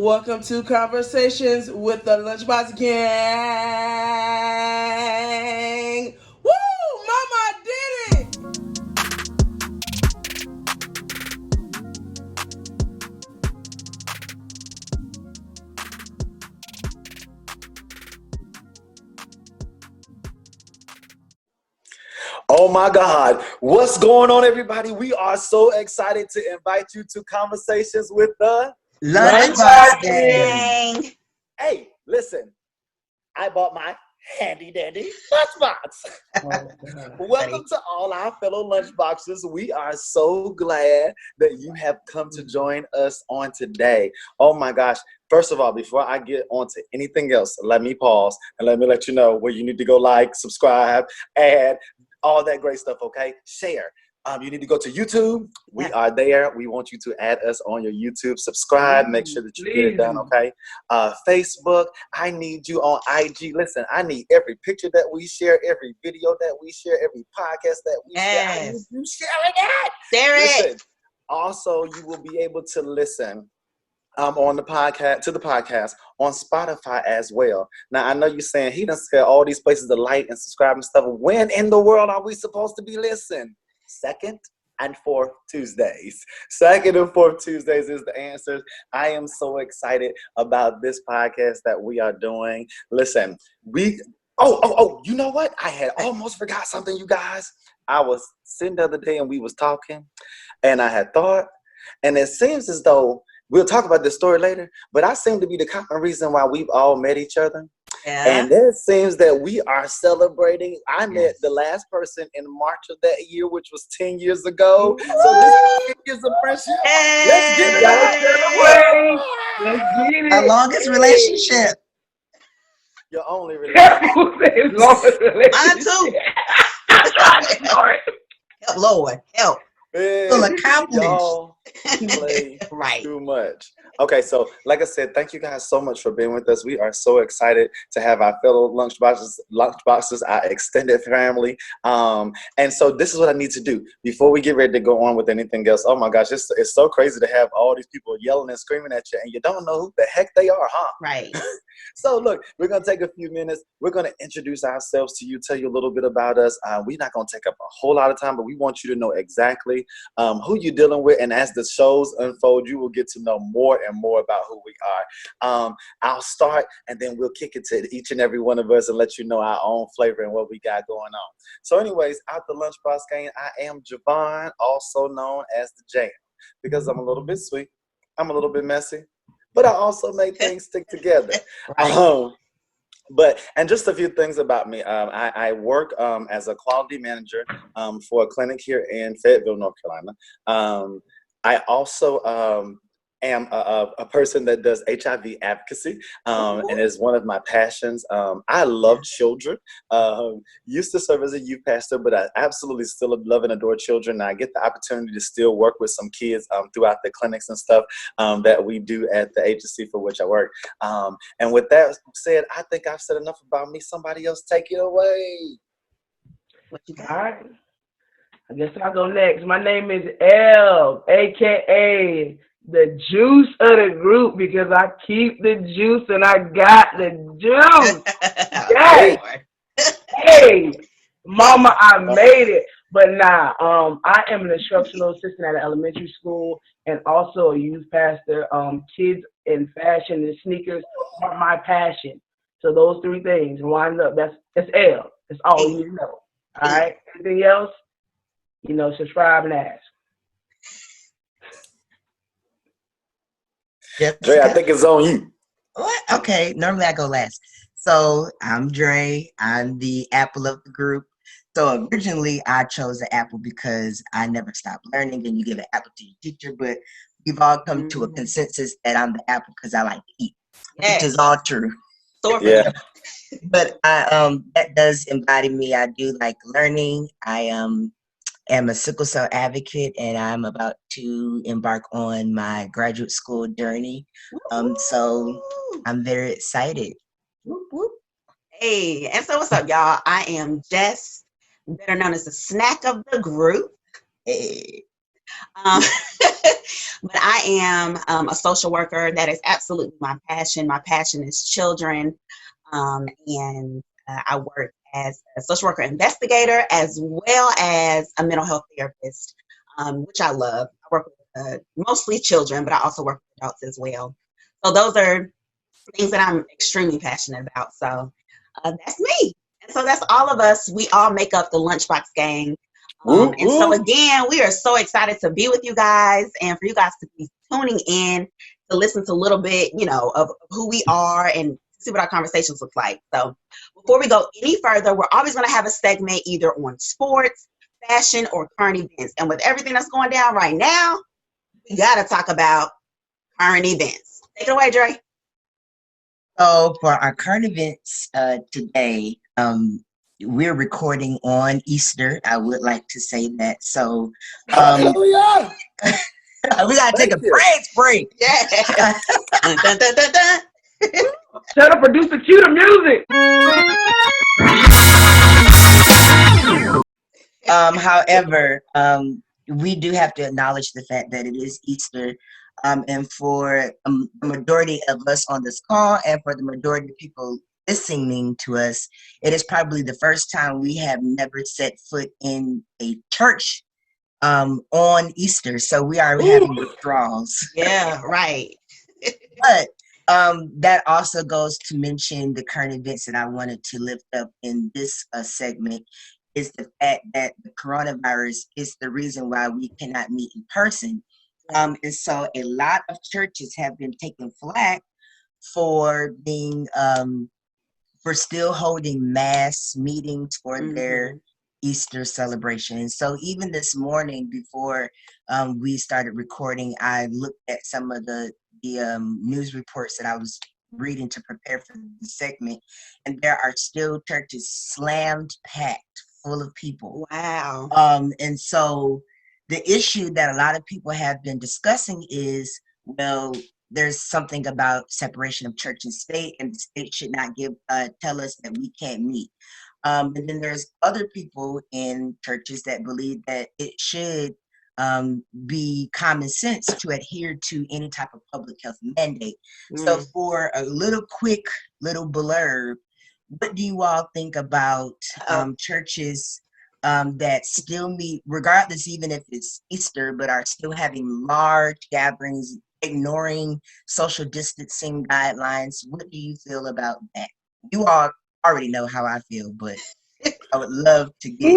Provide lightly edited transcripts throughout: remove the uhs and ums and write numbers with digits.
Welcome to Conversations with the Lunchbox Gang. Woo! Mama I did it! Oh my God. What's going on, everybody? We are so excited to invite you to Conversations with the Lunchbox Gang. Hey, listen, I bought my handy dandy lunchbox. Welcome to all our fellow lunchboxes. We are so glad that you have come to join us on today. Oh my gosh. First of all, before I get on to anything else, let me pause and let me let you know where you need to go like, subscribe, add, all that great stuff, okay? Share. You need to go to YouTube. We are there. We want you to add us on your YouTube. Subscribe. Make sure that you get it done, okay? Facebook. I need you on IG. Listen, I need every picture that we share, every video that we share, every podcast that we share. I need you sharing it. Share it. Also, you will be able to listen on the podcast on Spotify as well. Now I know you're saying he done said all these places to like and subscribe and stuff. When in the world are we supposed to be listening? Second and fourth Tuesdays. Second and fourth Tuesdays is the answer. I am so excited about this podcast that we are doing. Listen, you know what? I had almost forgot something, you guys. I was sitting the other day and we was talking and I had thought, and it seems as though we'll talk about this story later, but I seem to be the common reason why we've all met each other. Yeah. And it seems that we are celebrating. I met the last person in March of that year, which was 10 years ago. So this is 10 years of friendship. Hey. Let's get it out. Let's get it. Our longest relationship. Your only relationship. Mine too. Help, Lord. Help. Full accomplished. Y'all play right. Too much. Okay, so like I said, thank you guys so much for being with us. We are so excited to have our fellow lunchboxes, our extended family. And so this is what I need to do before we get ready to go on with anything else. Oh my gosh, it's so crazy to have all these people yelling and screaming at you and you don't know who the heck they are, huh? Right. So look, we're going to take a few minutes. We're going to introduce ourselves to you, tell you a little bit about us. We're not going to take up a whole lot of time, but we want you to know exactly who you're dealing with. And as the shows unfold, you will get to know more and more about who we are. I'll start and then we'll kick it to each and every one of us and let you know our own flavor and what we got going on. So anyways, out the Lunchbox Gang, I am Javon, also known as the Jam, because I'm a little bit sweet. I'm a little bit messy, but I also make things stick together. Right. And just a few things about me. I work as a quality manager for a clinic here in Fayetteville, North Carolina. I also am a person that does HIV advocacy and is one of my passions. I love children. Used to serve as a youth pastor, but I absolutely still love and adore children. I get the opportunity to still work with some kids throughout the clinics and stuff that we do at the agency for which I work. And with that said, I think I've said enough about me. Somebody else take it away. What you got? All right. I guess I'll go next. My name is L, a.k.a. the juice of the group, because I keep the juice and I got the juice. Yes. Hey, mama, I made it. But nah, I am an instructional assistant at an elementary school and also a youth pastor. Kids and fashion and sneakers are my passion. So those three things wind up. That's L. That's all you need to know. All right. Anything else? Subscribe and ask. Dre, I think it's on you. What? Okay, normally I go last. So I'm Dre. I'm the apple of the group. So originally I chose the apple because I never stopped learning, and you give an apple to your teacher, but we've all come to a consensus that I'm the apple because I like to eat, which is all true. Yeah. But that does embody me. I do like learning. I am a sickle cell advocate, and I'm about to embark on my graduate school journey. So I'm very excited. Whoop, whoop. Hey, and so what's up, y'all? I am Jess, better known as the snack of the group. Hey. But I am a social worker. That is absolutely my passion. My passion is children. And I work as a social worker investigator as well as a mental health therapist, which I love. I work with mostly children, but I also work with adults as well. So those are things that I'm extremely passionate about. So that's me. And so that's all of us. We all make up the Lunchbox Gang. And so again, we are so excited to be with you guys and for you guys to be tuning in to listen to a little bit, of who we are and see what our conversations look like. So before we go any further, we're always going to have a segment either on sports, fashion, or current events. And with everything that's going down right now, we got to talk about current events. Take it away, Dre. So for our current events today, we're recording on Easter. I would like to say that. So Hallelujah! we gotta take a break. Yeah. Dun, dun, dun, dun, dun. Shut up, producer, cue the music. However, we do have to acknowledge the fact that it is Easter. And for the majority of us on this call and for the majority of people listening to us, it is probably the first time we have never set foot in a church on Easter. So we are having withdrawals. Yeah, right. But that also goes to mention the current events that I wanted to lift up in this segment is the fact that the coronavirus is the reason why we cannot meet in person. And so a lot of churches have been taking flack for being for still holding mass meetings for their Easter celebration. And so even this morning before we started recording, I looked at some of the news reports that I was reading to prepare for the segment, and there are still churches slammed packed full of people. Wow. And so the issue that a lot of people have been discussing is, well, there's something about separation of church and state, and the state should not tell us that we can't meet. And then there's other people in churches that believe that it should be common sense to adhere to any type of public health mandate. So for a quick blurb, what do you all think about churches that still meet, regardless, even if it's Easter, but are still having large gatherings, ignoring social distancing guidelines? What do you feel about that? You all already know how I feel, but I would love to get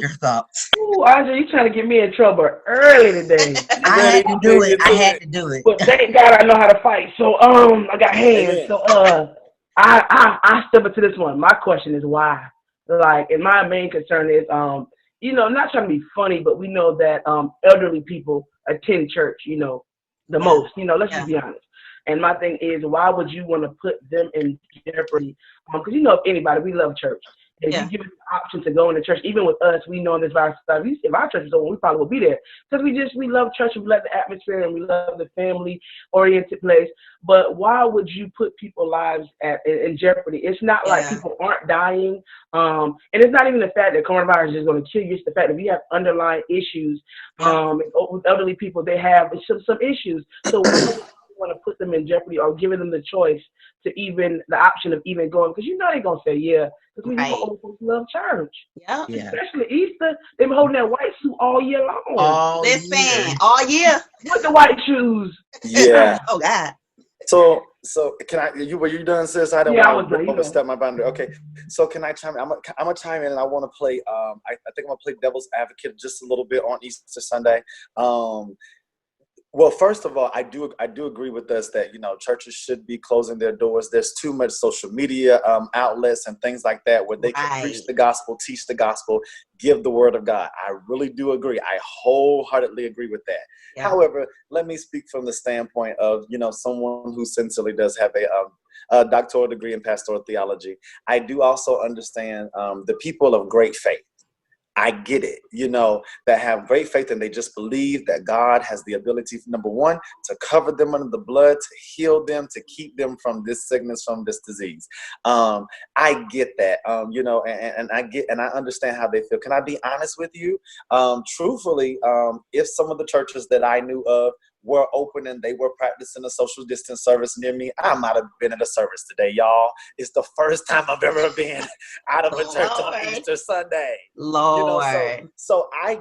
your thoughts. Ooh, Andre, you trying to get me in trouble early today. I had to do it. But thank God I know how to fight. So I got hands. Amen. So I step into this one. My question is why? Like, and my main concern is not trying to be funny, but we know that elderly people attend church, the most. Let's just be honest. And my thing is, why would you want to put them in jeopardy? Because if anybody, we love church. If you give us the option to go into church, even with us, we know in this virus stuff, if our church is open, we probably will be there. Because we love church and we love the atmosphere and we love the family-oriented place. But why would you put people's lives in jeopardy? It's not like people aren't dying. And it's not even the fact that coronavirus is going to kill you. It's the fact that we have underlying issues. With elderly people, they have some issues. So want to put them in jeopardy or giving them the choice to the option of even going, because they're going to say because we know old folks love church. Yeah. Especially Easter, they've been holding that white suit all year long. Listen, all year With the white shoes. Yeah. Oh God. So can I? Were you done, sis? I don't want to step my boundary. Okay. So can I chime in? I'm gonna chime in, and I want to play. I think I'm gonna play devil's advocate just a little bit on Easter Sunday. Well, first of all, I do agree with us that churches should be closing their doors. There's too much social media outlets and things like that where they can preach the gospel, teach the gospel, give the word of God. I really do agree. I wholeheartedly agree with that. Yeah. However, let me speak from the standpoint of someone who sincerely does have a doctoral degree in pastoral theology. I do also understand the people of great faith. I get it, that have great faith and they just believe that God has the ability, number one, to cover them under the blood, to heal them, to keep them from this sickness, from this disease. I get that, and I understand how they feel. Can I be honest with you? Truthfully, if some of the churches that I knew of were open and they were practicing a social distance service near me. I might have been at a service today, y'all. It's the first time I've ever been out of a church on Easter Sunday. Lord. So I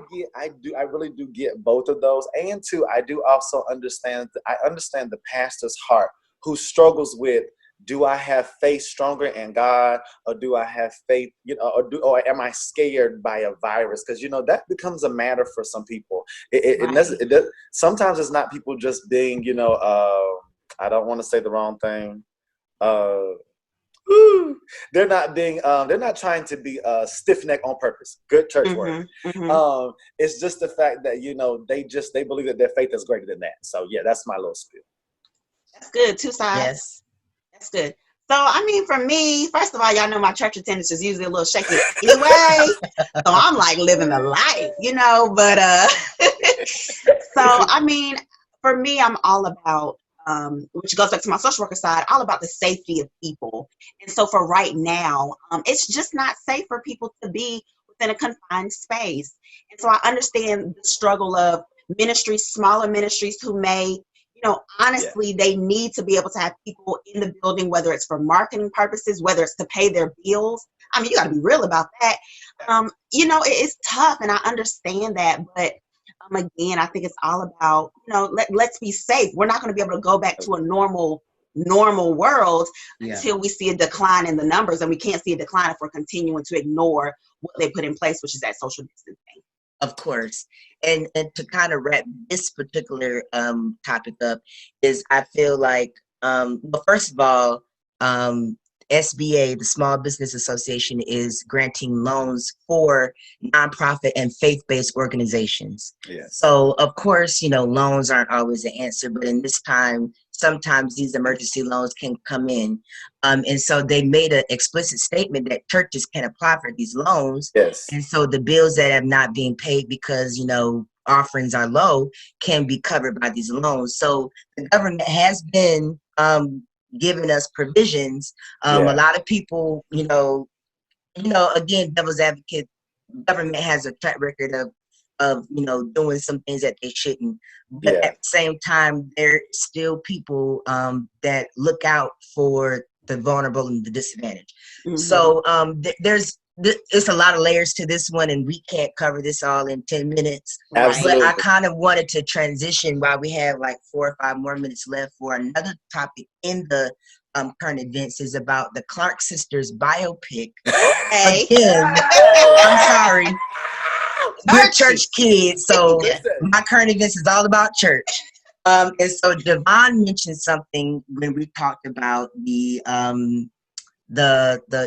really do get both of those. And two, I do also understand the pastor's heart who struggles with, do I have faith stronger in God, or do I have faith, or am I scared by a virus? Because, that becomes a matter for some people. Sometimes it's not people just being, I don't want to say the wrong thing. They're not trying to be stiff neck on purpose. Good church word. It's just the fact that, they believe that their faith is greater than that. So yeah, that's my little spiel. That's good. Two sides. Yes. That's good. So, I mean, for me, first of all, y'all know my church attendance is usually a little shaky anyway. So I'm like living the life, but, so, I mean, for me, I'm all about, which goes back to my social worker side, all about the safety of people. And so for right now, it's just not safe for people to be within a confined space. And so I understand the struggle of ministries, smaller ministries who may, honestly, they need to be able to have people in the building, whether it's for marketing purposes, whether it's to pay their bills. I mean, you got to be real about that. It's tough, and I understand that. But again, I think it's all about, let's be safe. We're not going to be able to go back to a normal world until we see a decline in the numbers, and we can't see a decline if we're continuing to ignore what they put in place, which is that social distancing. Of course. And to kind of wrap this particular topic up is, I feel like, well, first of all, SBA, the Small Business Association, is granting loans for nonprofit and faith-based organizations. Yes. So, of course, loans aren't always the answer, but in this time, sometimes these emergency loans can come in. And so they made an explicit statement that churches can apply for these loans. Yes. And so the bills that have not been paid because, offerings are low can be covered by these loans. So the government has been giving us provisions. A lot of people, again, devil's advocate, government has a track record of doing some things that they shouldn't. But at the same time, there are still people that look out for the vulnerable and the disadvantaged. So it's a lot of layers to this one, and we can't cover this all in 10 minutes. Absolutely. But I kind of wanted to transition while we have like 4 or 5 more minutes left for another topic in the current events, is about the Clark sisters biopic. Again, I'm sorry. We're church kids, so my current events is all about church. And so Devon mentioned something when we talked about the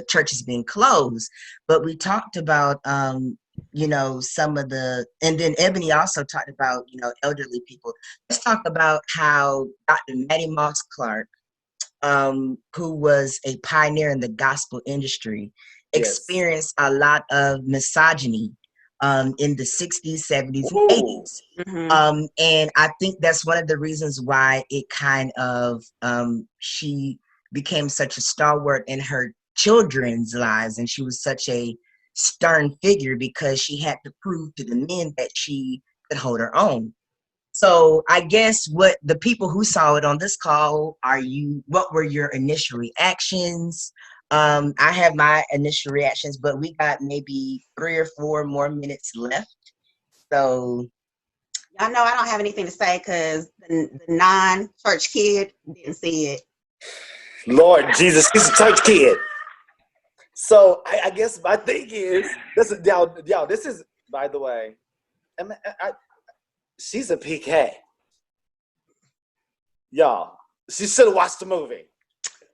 churches being closed, but we talked about some of the, and then Ebony also talked about elderly people. Let's talk about how Dr. Mattie Moss Clark, who was a pioneer in the gospel industry, experienced a lot of misogyny in the 60s, 70s, and 80s. And I think that's one of the reasons why it kind of, she became such a stalwart in her children's lives, and she was such a stern figure because she had to prove to the men that she could hold her own. So I guess what the people who saw it on this call, what were your initial reactions? I have my initial reactions, but we got maybe 3 or 4 more minutes left. So y'all know I don't have anything to say because the non-church kid didn't see it. Lord Jesus, he's a church kid. So I guess my thing is, this is, by the way, she's a PK. Y'all, she should have watched the movie.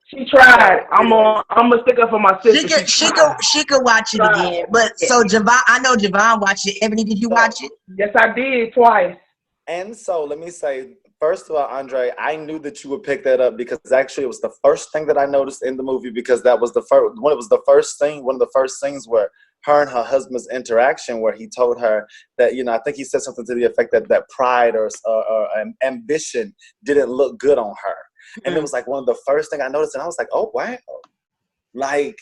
She tried. I'm gonna stick up for my sister. She could watch it again. But so Javon, I know Javon watched it. Ebony, did you watch it? Yes, I did twice. And so let me say, first of all, Andre, I knew that you would pick that up because actually it was the first thing that I noticed in the movie, because that was one of the first things where her and her husband's interaction, where he told her that, I think he said something to the effect that pride or ambition didn't look good on her. And it was like one of the first things I noticed, and I was like, oh, wow. Like,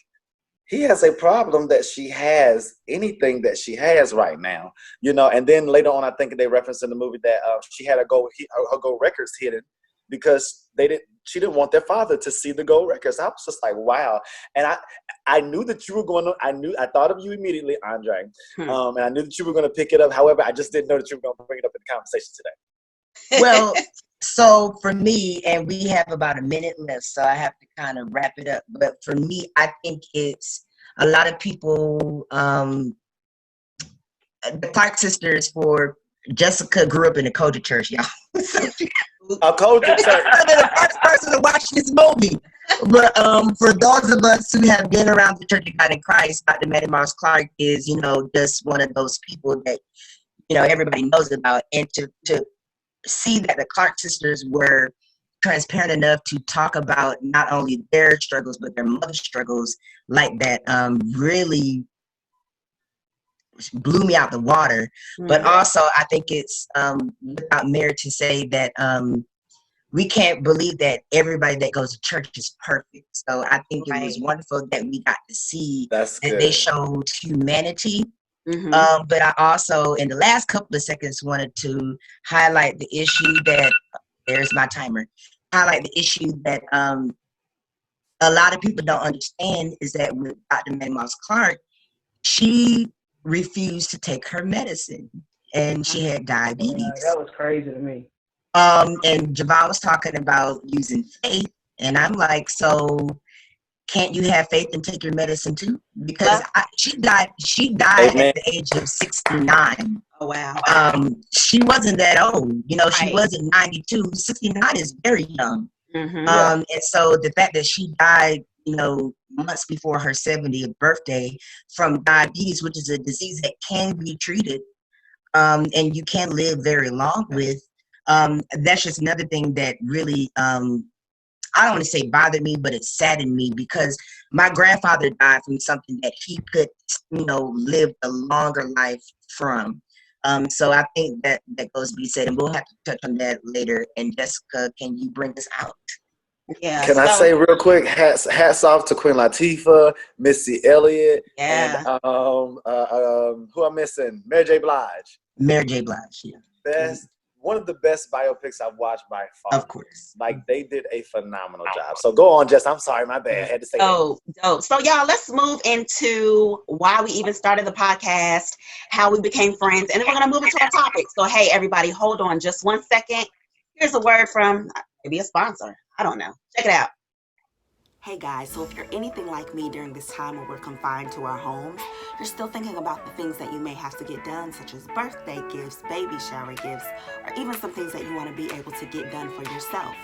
he has a problem that she has anything that she has right now, and then later on, I think they referenced in the movie that she had her gold records hidden because she didn't want their father to see the gold records. I was just like, wow. And I knew that you were going to, I thought of you immediately, Andre. And I knew that you were going to pick it up. However, I just didn't know that you were going to bring it up in the conversation today. Well, so for me, and we have about a minute left, so I have to kind of wrap it up. But for me, I think it's a lot of people, the Clark sisters, for Jessica grew up in a culture church, y'all. A culture church. The first person to watch this movie. But for those of us who have been around the Church of God in Christ, Dr. Mattie Moss Clark is, just one of those people that, everybody knows about. And to see that the Clark sisters were transparent enough to talk about not only their struggles but their mother's struggles like that really blew me out the water. But also I think it's without merit to say that we can't believe that everybody that goes to church is perfect. So I think it was wonderful that we got to see that they showed humanity. But I also, in the last couple of seconds, wanted to highlight the issue that, there's my timer, highlight the issue that a lot of people don't understand is that with Dr. Mattie Moss Clark, she refused to take her medicine and she had diabetes. That was crazy to me. And Javon was talking about using faith, and I'm like, so can't you have faith and take your medicine too? Because she died at the age of 69. Oh, wow. She wasn't that old. She wasn't 92. 69 is very young. And so the fact that she died, months before her 70th birthday from diabetes, which is a disease that can be treated and you can live very long with, that's just another thing that really I don't want to say bothered me, but it saddened me because my grandfather died from something that he could, live a longer life from. So I think that goes to be said, and we'll have to touch on that later. And Jessica, can you bring us out? Yeah. Can I say real quick, hats off to Queen Latifah, Missy Elliott, and who I'm missing? Mary J. Blige. Mary J. Blige, yeah. One of the best biopics I've watched by far. Of course. Like, they did a phenomenal job. So go on, Jess. I'm sorry, my bad. I had to say that. Dope. So y'all, let's move into why we even started the podcast, how we became friends, and then we're going to move into our topic. So, hey, everybody, hold on just 1 second. Here's a word from maybe a sponsor. I don't know. Check it out. Hey guys, so if you're anything like me during this time where we're confined to our homes, you're still thinking about the things that you may have to get done, such as birthday gifts, baby shower gifts, or even some things that you want to be able to get done for yourself.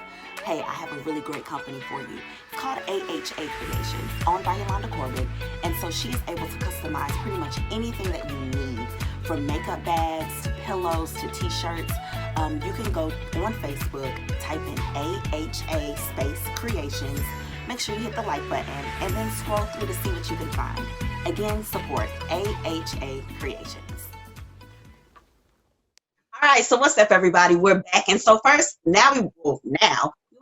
Hey, I have a really great company for you. It's called AHA Creations, owned by Yolanda Corbin, and so she's able to customize pretty much anything that you need, from makeup bags to pillows to t-shirts. You can go on Facebook, type in AHA space creations. Make sure you hit the like button and then scroll through to see what you can find. Again, support AHA Creations. All right, so what's up, everybody? We're back. And so first, now we want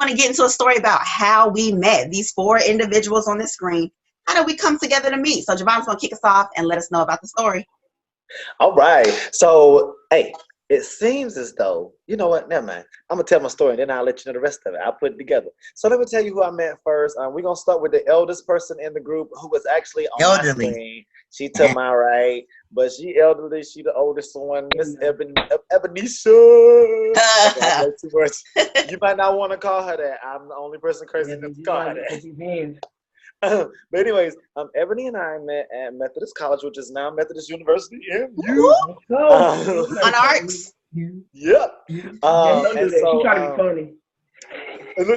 to get into a story about how we met. These four individuals on the screen. How did we come together to meet? So Javon's going to kick us off and let us know about the story. All right. So, hey, it seems as though, you know what, never mind. I'm going to tell my story and then I'll let you know the rest of it. I'll put it together. So let me tell you who I met first. We're going to start with the eldest person in the group who was actually on my screen. She to my right, but she elderly. She the oldest one, Miss Ebenezer. Too much. You might not want to call her that. I'm the only person crazy enough to call her that. But anyways, Ebony and I met at Methodist College, which is now Methodist University. On arts. Yep. Don't do that. She trying to be funny.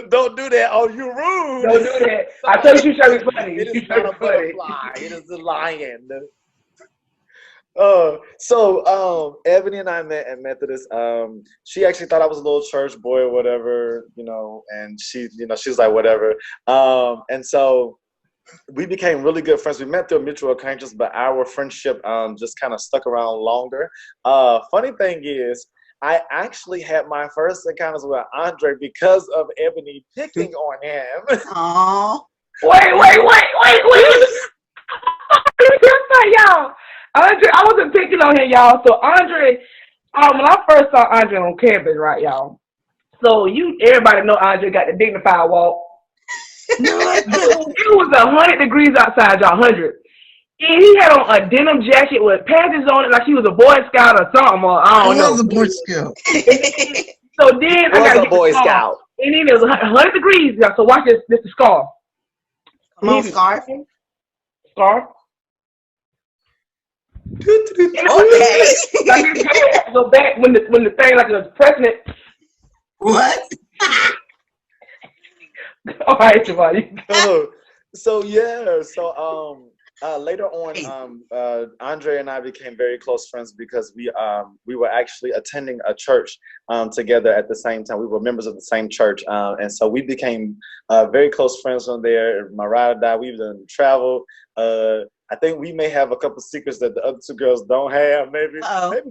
Don't do that. Oh, you're rude. Don't do that. I told you she trying to be funny. It is not a butterfly. It is a lion. So Ebony and I met at Methodist. She actually thought I was a little church boy or whatever, and she was like, whatever. And so we became really good friends. We met through a mutual acquaintance, but our friendship just kind of stuck around longer. Funny thing is, I actually had my first encounters with Andre because of Ebony picking on him. Aww. Wait. That's like, y'all. Andre, I wasn't picking on him, y'all. So Andre, when I first saw Andre on campus, right, y'all. So everybody know Andre got the dignified walk. No, It was 100 degrees outside, y'all, 100. And he had on a denim jacket with patches on it, like he was a Boy Scout or something, or I I don't know. was a Boy Scout. So then I Was gotta a get Boy the scarf. Scout. And then it was 100 degrees, y'all. So watch this. This is the scarf. Come on, Scarf. Scarf. Okay. Like his hair had to go back when the thing like it was pressing it. What? All right, Javon, you go. So yeah, so later on, Andre and I became very close friends because we were actually attending a church together at the same time. We were members of the same church, and so we became very close friends from there. My ride or die, we've done travel. I think we may have a couple secrets that the other two girls don't have. Maybe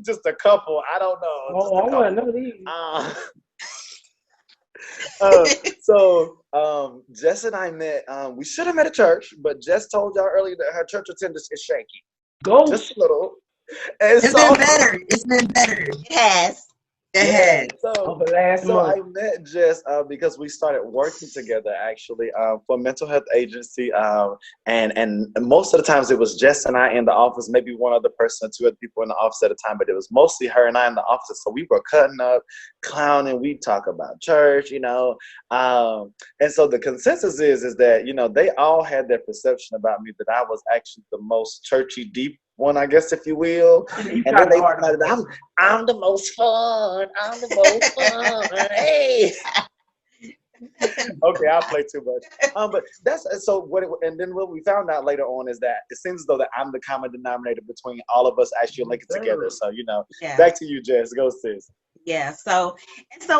just a couple. I don't know. Oh, I want to know these. So Jess and I met. We should have met at church, but Jess told y'all earlier that her church attendance is shaky, just a little. And It's been better. It's been better. It has. It has. Over last So month. I met Jess because we started working together actually for a mental health agency, and most of the times it was Jess and I in the office, maybe one other person or two other people in the office at a time, but it was mostly her and I in the office. So we were cutting up, clowning, we talk about church, and so the consensus is that they all had their perception about me that I was actually the most churchy, deep one, I guess, if you will. And then they decided I'm the most fun. I'm the most fun. Hey. Okay, I play too much. But that's so what. And then what we found out later on is that it seems as though that I'm the common denominator between all of us actually linking together. So back to you, Jess. Go, sis. Yeah. So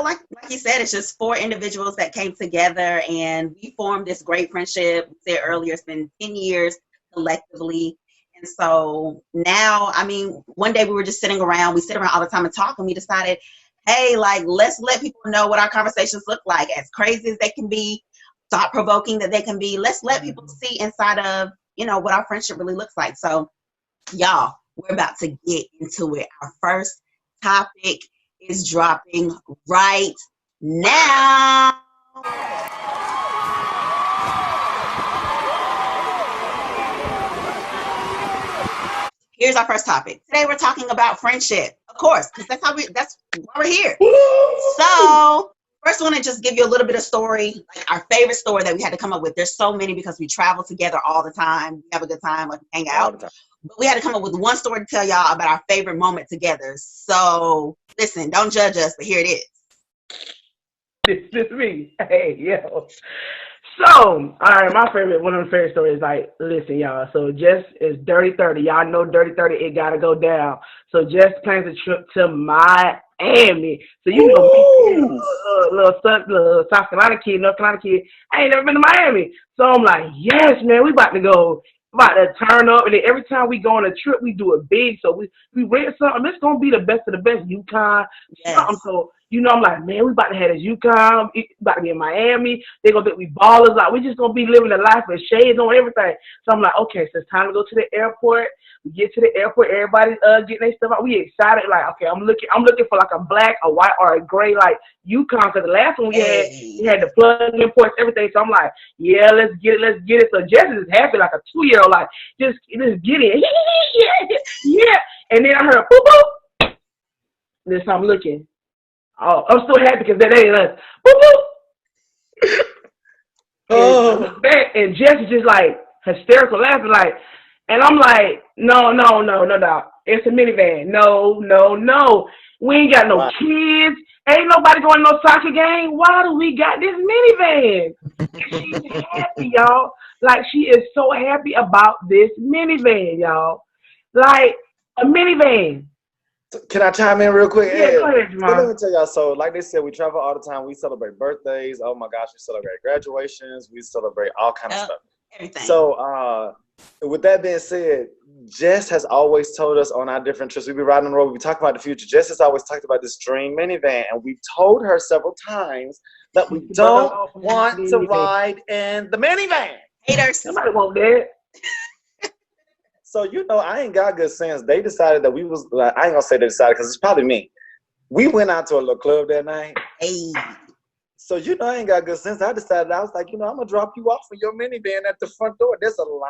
like you said, it's just 4 individuals that came together and we formed this great friendship. We said earlier, it's been 10 years collectively. And so now, I mean, one day we were just sitting around, we sit around all the time and talk, and we decided, hey, like, let's let people know what our conversations look like. As crazy as they can be, thought-provoking that they can be, let's let people see inside of, what our friendship really looks like. So, y'all, we're about to get into it. Our first topic is dropping right now. Here's our first topic. Today we're talking about friendship, of course, because that's why we're here. So first I want to just give you a little bit of story, like our favorite story that we had to come up with. There's so many because we travel together all the time. We have a good time, like hang out. But we had to come up with one story to tell y'all about our favorite moment together. So listen, don't judge us, but here it is. This is me. Hey, yo. So, all right, one of the favorite stories is like, listen, y'all. So, Jess is Dirty 30. Y'all know Dirty 30, it got to go down. So, Jess plans a trip to Miami. So, little South Carolina kid, North Carolina kid, I ain't never been to Miami. So, I'm like, yes, man, we about to go. About to turn up, and then every time we go on a trip, we do it big. So we rent something. It's gonna be the best of the best. UConn, something. So I'm like, man, we about to have this UConn. About to be in Miami. They gonna think we ballers. Like we just gonna be living the life with shades on everything. So I'm like, okay, so it's time to go to the airport. We get to the airport. Everybody's getting their stuff out. We excited. Like, okay, I'm looking for like a black, a white, or a gray like UConn. Because the last one we had the plug-in ports, everything. So I'm like, yeah, let's get it. So Jess is happy like a 2-year-old, like just get it. Yeah. And then I heard a boop boop. Then so I'm looking. Oh, I'm so happy because that ain't us. Boop boop. Oh. And Jess is just like hysterical laughing, like, and I'm like, no. It's a minivan. No. We ain't got no kids. Ain't nobody going to no soccer game. Why do we got this minivan? She's happy, y'all. Like, she is so happy about this minivan, y'all. Like, a minivan. Can I chime in real quick? Yeah, go ahead, Jamal. Let me tell y'all. So, like they said, we travel all the time. We celebrate birthdays. Oh my gosh, we celebrate graduations. We celebrate all kinds of stuff. Everything. So, with that being said, Jess has always told us on our different trips, we be riding on the road, we talk about the future. Jess has always talked about this dream minivan, and we've told her several times that we don't want to ride in the minivan. Haters. Somebody want that. So, I ain't got good sense. They decided that we was, like, I ain't gonna say they decided because it's probably me. We went out to a little club that night. Hey. So, I ain't got good sense. I decided, I was like, I'm going to drop you off in your minivan at the front door. There's a line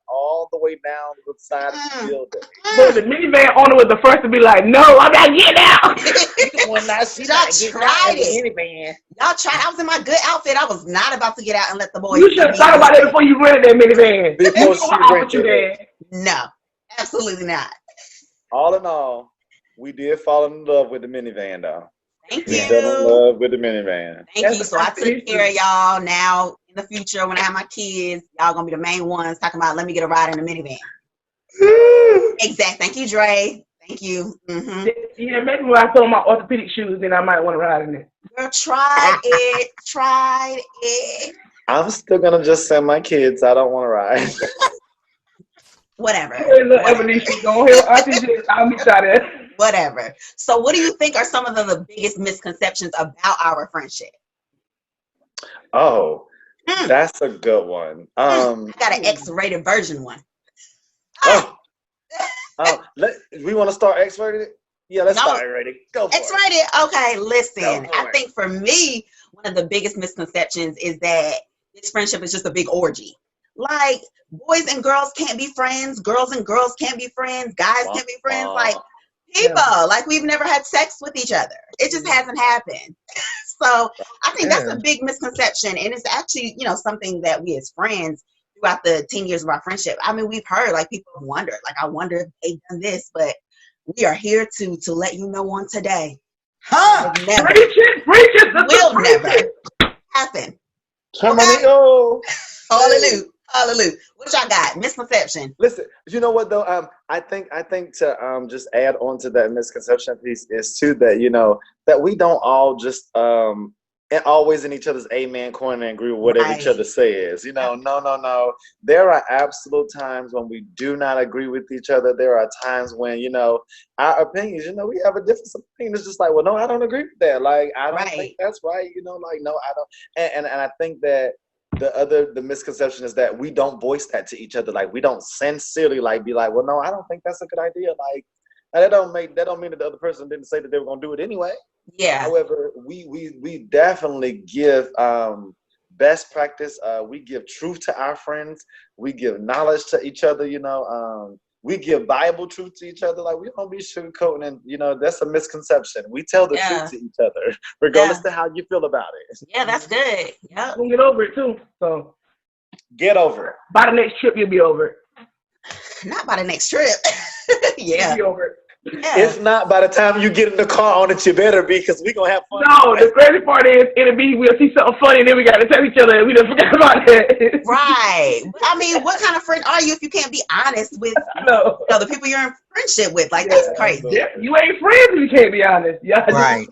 all the way down the side of the building. But the minivan owner was the first to be like, no, I got to get out. Y'all tried it. Y'all tried. I was in my good outfit. I was not about to get out and let the boys. You should have thought about it before you rented that minivan. Before she rented it. No, absolutely not. All in all, we did fall in love with the minivan, though. Thank We you. fell in love with the minivan. Thank you. So I took care of y'all. Now, in the future, when I have my kids, y'all gonna be the main ones talking about, let me get a ride in the minivan. Exactly. Thank you, Dre. Thank you. Mm-hmm. Yeah, maybe when I put on my orthopedic shoes, then I might want to ride in it. Girl, tried it. Tried it. I'm still going to just send my kids. I don't want to ride. Whatever. Hey, look, Ebenezer, go ahead. I'll meet y'all there. Whatever. So what do you think are some of the biggest misconceptions about our friendship? Oh, that's a good one. I got an X-rated version one. We want to start X-rated? Yeah, let's start X-rated. Go for it. X-rated? Okay, listen. I think for me, one of the biggest misconceptions is that this friendship is just a big orgy. Like, boys and girls can't be friends. Girls and girls can't be friends. Guys can't be friends. Like, people, like we've never had sex with each other. It just hasn't happened. So I think that's a big misconception. And it's actually, something that we as friends throughout the 10 years of our friendship, I mean, we've heard, like, people have wondered, like, I wonder if they've done this, but we are here to let you know on today. Never. Preach it. Will never happen. Terminio. Hallelujah. Hallelujah. What y'all got? Misconception. Listen, you know what though? I think to just add on to that misconception piece is too that that we don't all just and always in each other's amen corner and agree with whatever each other says. No. There are absolute times when we do not agree with each other. There are times when our opinions. We have a difference of opinion. It's just like, well, no, I don't agree with that. Like, I don't think that's right. Like, no, I don't. And I think that the misconception is that we don't voice that to each other. Like, we don't sincerely be like, well, no, I don't think that's a good idea. Like, that don't mean that the other person didn't say that they were gonna do it anyway. Yeah. However, we definitely give best practice. We give truth to our friends. We give knowledge to each other. We give Bible truth to each other. Like, we don't be sugarcoating, and that's a misconception. We tell the truth to each other, regardless to how you feel about it. Yeah, that's good. Yeah, we'll get over it too. So get over it. By the next trip, you'll be over it. Not by the next trip. Yeah. You'll be over it. Yeah. If not, by the time you get in the car on it, you better be, because we're going to have fun. No, the crazy part is, we'll see something funny, and then we got to tell each other, and we just forgot about it. Right. I mean, what kind of friend are you if you can't be honest with the people you're in friendship with? Like, that's crazy. Yeah, you ain't friends if you can't be honest. Yeah, right.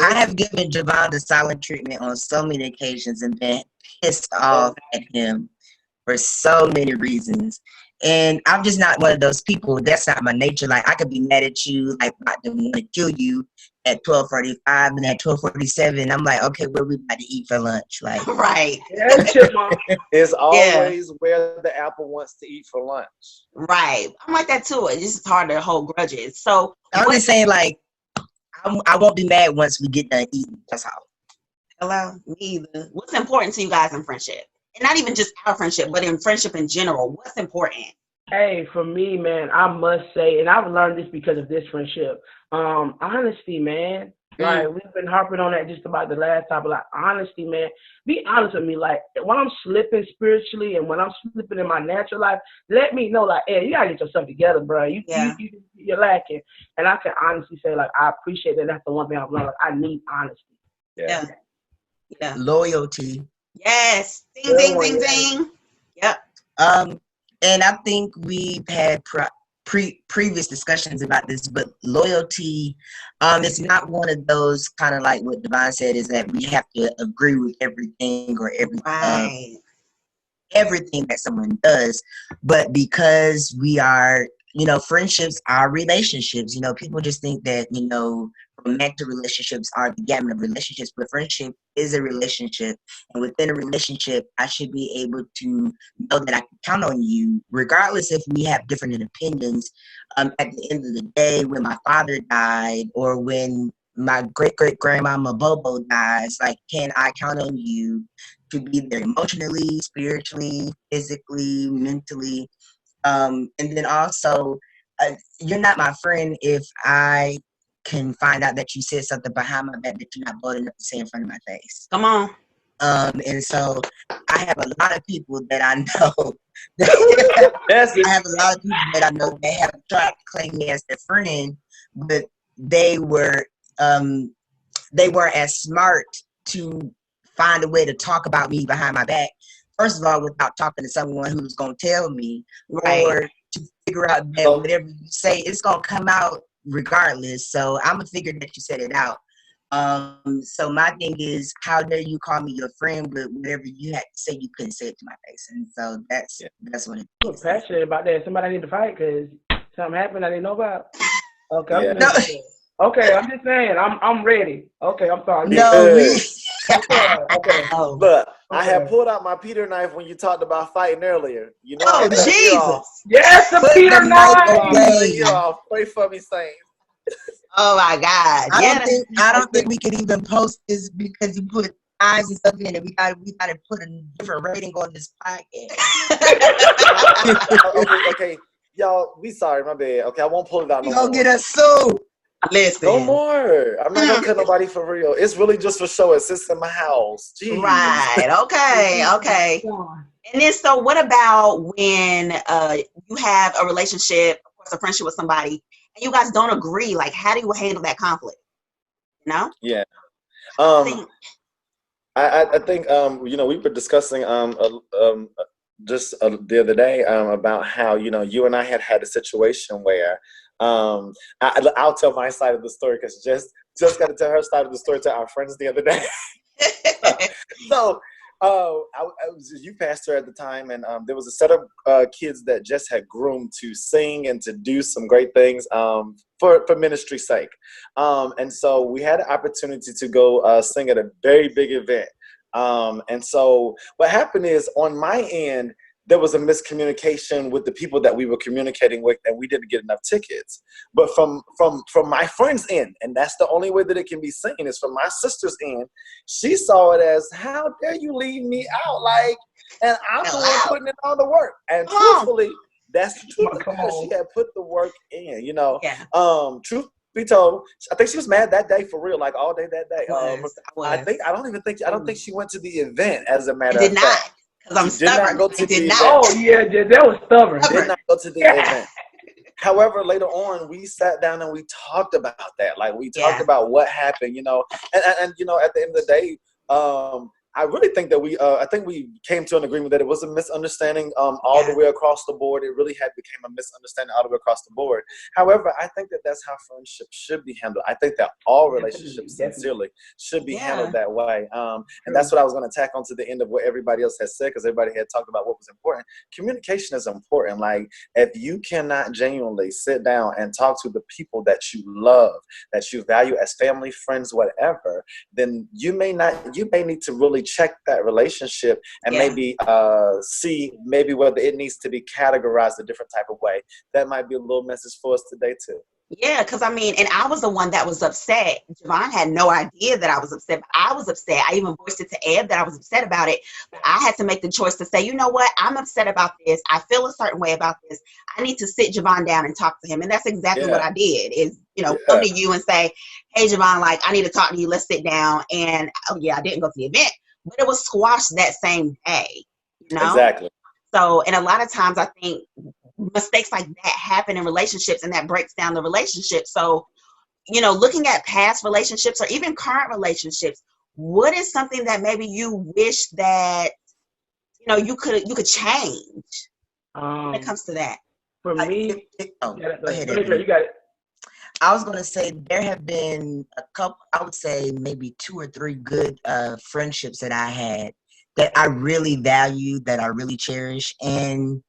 I have given Javon the silent treatment on so many occasions and been pissed off at him for so many reasons. And I'm just not one of those people. That's not my nature. Like, I could be mad at you, like, about to want to kill you at 12:45, and at 12:47, I'm like, okay, where we about to eat for lunch? Like, right. It's always where the apple wants to eat for lunch. Right. I'm like that too. It's just hard to hold grudges. So I'm just saying, like, I won't be mad once we get done eating. That's all. Hello, me either. What's important to you guys in friendship? And not even just our friendship, but in friendship in general. What's important? Hey, for me, man, I must say, and I've learned this because of this friendship, honesty, man. Like, we've been harping on that just about the last time, but like, honesty, man. Be honest with me. Like, when I'm slipping spiritually and when I'm slipping in my natural life, let me know, like, hey, you gotta get yourself together, bro. You're lacking. And I can honestly say, like, I appreciate that. That's the one thing I've learned. Like, I need honesty. Yeah. Loyalty. Yes. Ding, ding, ding, ding. Yep. And I think we've had previous discussions about this, but loyalty, it's not one of those kind of like what Devon said, is that we have to agree with everything or everything that someone does, but because we are friendships are relationships. People just think that, romantic relationships are the gamut of relationships, but friendship is a relationship. And within a relationship, I should be able to know that I can count on you, regardless if we have different opinions. At the end of the day, when my father died or when my great-great-grandmama Bobo dies, like, can I count on you to be there emotionally, spiritually, physically, mentally? And then also, you're not my friend if I can find out that you said something behind my back that you're not bold enough to say in front of my face. Come on. And so I have a lot of people that I know. Yes. I have a lot of people that I know that have tried to claim me as their friend, but they weren't as smart to find a way to talk about me behind my back. First of all, without talking to someone who's going to tell me, Right. or to figure out that whatever you say, it's going to come out regardless. So I'm going to figure that you said it out. So my thing is, how dare you call me your friend, but whatever you had to say, you couldn't say it to my face. And so that's what it I'm is. passionate about that. Somebody I need to fight because something happened I didn't know about. Okay, Yeah. okay, I'm just saying, I'm ready. Okay, I'm sorry. Okay. Oh, Look, I had pulled out my Peter knife when you talked about fighting earlier. You know, I cut you off. Jesus. Yes, the Put Peter the knife. mic I away. cut you off. Pray for me, saints. Oh my God. I don't think we could even post this because you put eyes and stuff in it. We got to put a different rating on this podcast. Okay. Y'all, we sorry, my bad. Okay, I won't pull it out no You more. gonna get us sued. Listen. No more. I'm not gonna cut nobody for real. It's really just for show. It sits in my house. Jeez. Right. Okay. And then, so what about when you have a relationship, of course, a friendship with somebody, and you guys don't agree? Like, how do you handle that conflict? Yeah. I I think we were discussing just the other day about how you and I had a situation where I'll tell my side of the story because just got to tell her side of the story to our friends the other day. So I was a youth pastor at the time, and there was a set of kids that just had groomed to sing and to do some great things for ministry's sake. And so we had an opportunity to go sing at a very big event. And so what happened is, on my end, there was a miscommunication with the people that we were communicating with, and we didn't get enough tickets. But from my friend's end, and that's the only way that it can be seen, is from my sister's end, she saw it as, how dare you leave me out? Like, and I'm the one putting in all the work. And truthfully, that's the truth, because she had put the work in, Truth be told, I think she was mad that day, for real, like all day that day. I don't think she went to the event, as a matter of fact. Because I'm stubborn. Did not go to the event. Oh, yeah, that was stubborn. Did not go to the event. However, later on, we sat down and we talked about that. Like, we talked about what happened, and at the end of the day, I really think that I think we came to an agreement that it was a misunderstanding all the way across the board. It really became a misunderstanding all the way across the board. However, I think that that's how friendships should be handled. I think that all relationships sincerely should be handled that way. And that's what I was going to tack on to the end of what everybody else has said, because everybody had talked about what was important. Communication is important. Like, if you cannot genuinely sit down and talk to the people that you love, that you value as family, friends, whatever, then you may need to really check that relationship and maybe see maybe whether it needs to be categorized a different type of way. That might be a little message for us today too. Yeah, because and I was the one that was upset. Javon had no idea that I was upset. But I was upset. I even voiced it to Eb that I was upset about it. But I had to make the choice to say, you know what? I'm upset about this. I feel a certain way about this. I need to sit Javon down and talk to him. And that's exactly what I did, is, come to you and say, hey, Javon, like, I need to talk to you. Let's sit down. And, I didn't go to the event, but it was squashed that same day, Exactly. So, and a lot of times I think mistakes like that happen in relationships, and that breaks down the relationship. So, looking at past relationships or even current relationships, what is something that maybe you wish that, you could change when it comes to that? For me, go ahead, you got it. I was going to say there have been a couple, I would say maybe 2 or 3 good friendships that I had that I really value, that I really cherish. And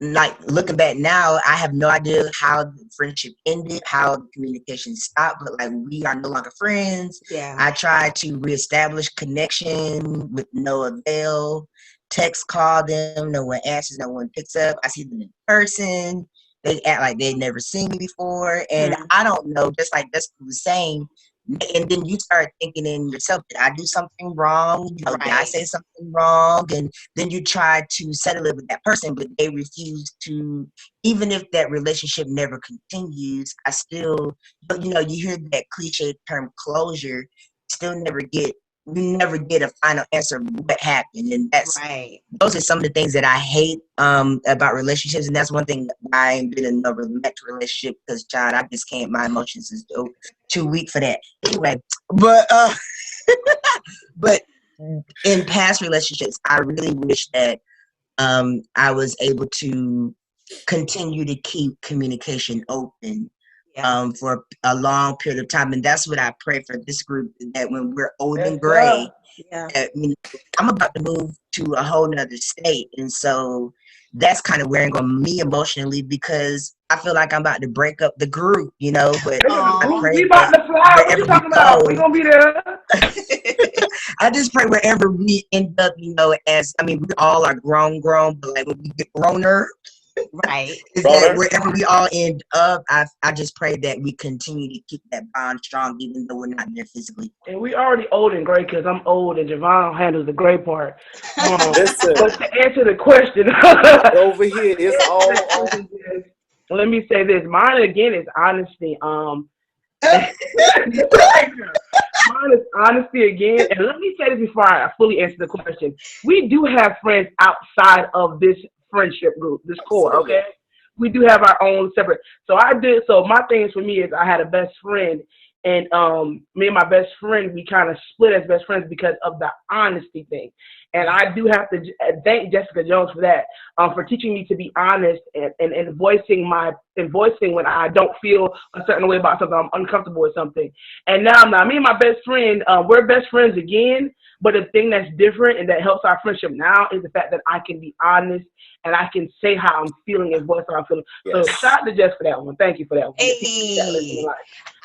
like looking back now, I have no idea how the friendship ended, how the communication stopped, but like we are no longer friends. Yeah. I tried to reestablish connection with no avail. Text call them, no one answers, no one picks up. I see them in person. They act like they'd never seen me before. And I don't know, just like Jessica was saying, and then you start thinking in yourself, did I do something wrong? You know, did I say something wrong? And then you try to settle it with that person, but they refuse to, even if that relationship never continues, I still, you know, you hear that cliche term closure, you never get a final answer of what happened. And that's, those are some of the things that I hate about relationships. And that's one thing I ain't been in a romantic relationship because, child, I just can't, my emotions is too weak for that. Anyway, but in past relationships, I really wish that I was able to continue to keep communication open for a long period of time. And that's what I pray for this group, that when we're old and gray, that, you know, I'm about to move to a whole nother state. And so that's kind of wearing on me emotionally because I feel like I'm about to break up the group, you know, but I pray we about to fly. What you talking about? We gonna be there. I just pray wherever we end up, you know, we all are grown, but like when we get growner, is that wherever we all end up, I just pray that we continue to keep that bond strong, even though we're not there physically. And we already old and gray because I'm old and Javon handles the gray part. Listen, but to answer the question, over here it's all on. Let me say this. Mine again is honesty. Mine is honesty again. And let me say this before I fully answer the question. We do have friends outside of this friendship group, this core, okay? We do have our own separate. So my thing for me is I had a best friend, and me and my best friend, we kind of split as best friends because of the honesty thing. And I do have to thank Jessica Jones for that, for teaching me to be honest and voicing when I don't feel a certain way about something, I'm uncomfortable with something. And now me and my best friend, we're best friends again. But the thing that's different and that helps our friendship now is the fact that I can be honest and I can say how I'm feeling and voice how I'm feeling. Yes. So shout out to Jess for that one. Thank you for that one. Hey.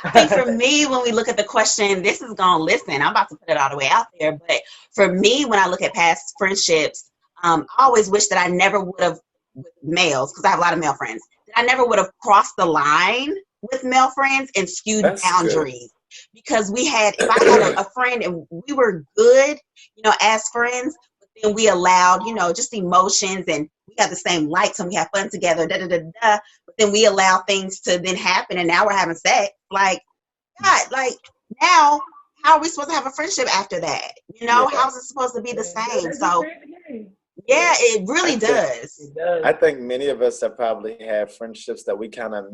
I think for me, when we look at the question, this is going to listen. I'm about to put it all the way out there. But for me, when I look at past friendships, I always wish that I never would have, with males, because I have a lot of male friends, that I never would have crossed the line with male friends and skewed boundaries. Good. Because if I had a friend and we were good, you know, as friends, but then we allowed, you know, just emotions and we have the same likes and we have fun together, but then we allow things to then happen and now we're having sex. Like, God, like now, how are we supposed to have a friendship after that? You know, how's it supposed to be the same? So, yeah, it really does. It does. I think many of us have probably had friendships that we kind of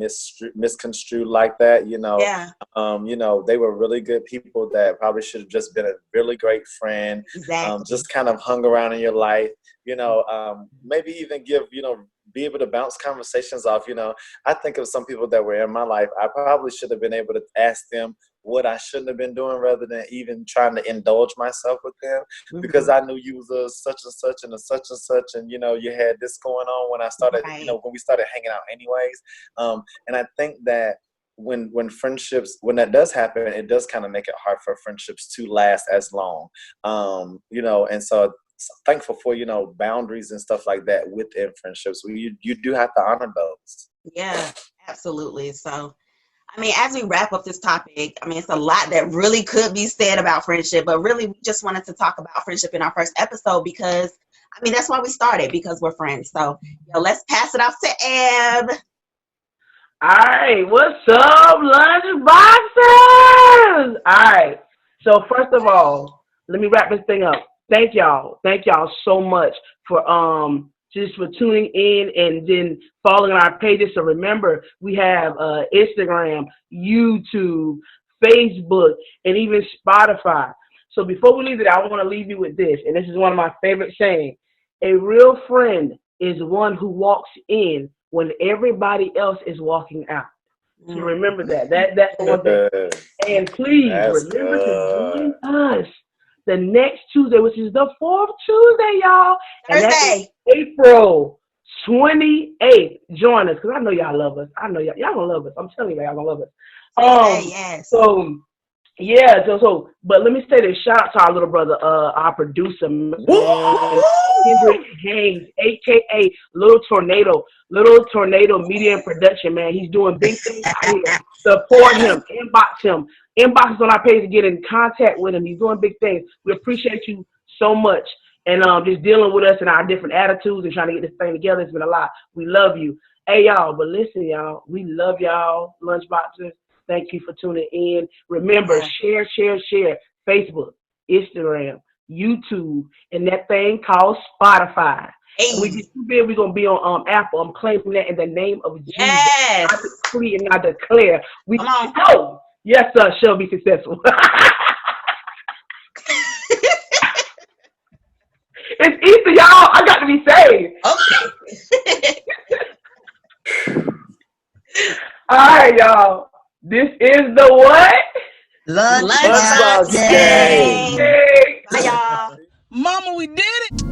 misconstrued like that, you know. Yeah. You know, they were really good people that probably should have just been a really great friend. Exactly. Just kind of hung around in your life, you know, maybe even be able to bounce conversations off, you know. I think of some people that were in my life, I probably should have been able to ask them what I shouldn't have been doing rather than even trying to indulge myself with them because I knew you was a such and such and a such and such and, you know, you had this going on when I started, you know, when we started hanging out anyways. And I think that when that does happen, it does kind of make it hard for friendships to last as long, you know, and so thankful for, you know, boundaries and stuff like that within friendships. You do have to honor those. Yeah, absolutely. So, I mean, as we wrap up this topic, I mean, it's a lot that really could be said about friendship, but really we just wanted to talk about friendship in our first episode because, I mean, that's why we started, because we're friends. So, let's pass it off to Eb. All right, what's up, Lunchboxers? All right, so first of all, let me wrap this thing up. Thank y'all so much for just for tuning in and then following our pages. So remember, we have Instagram, YouTube, Facebook, and even Spotify. So before we leave it, I want to leave you with this, and this is one of my favorite sayings. A real friend is one who walks in when everybody else is walking out. So remember that. That's the one thing. And please remember to join us the next Tuesday, which is the 4th Tuesday, y'all. And Thursday. April 28th. Join us, because I know y'all love us. I know y'all gonna love us. I'm telling you, y'all gonna love us. Yes. So yeah, but let me say this, shout out to our little brother, our producer, man, Kendrick Haynes, aka Little Tornado Media and Production, man. He's doing big things out here. Support him, inbox on our page to get in contact with him. He's doing big things. We appreciate you so much. And just dealing with us and our different attitudes and trying to get this thing together. It's been a lot. We love you. Hey, y'all, but listen, y'all, we love y'all, Lunchboxers. Thank you for tuning in. Remember, share. Facebook, Instagram, YouTube, and that thing called Spotify. Hey. And we get too big, we're going to be on Apple. I'm claiming that in the name of Jesus. Yes. I decree and I declare. Yes, sir, shall be successful. It's Easter, y'all. I got to be saved. Okay. All right, y'all. This is the what? Lunchbox Gang. Bye, y'all. Mama, we did it.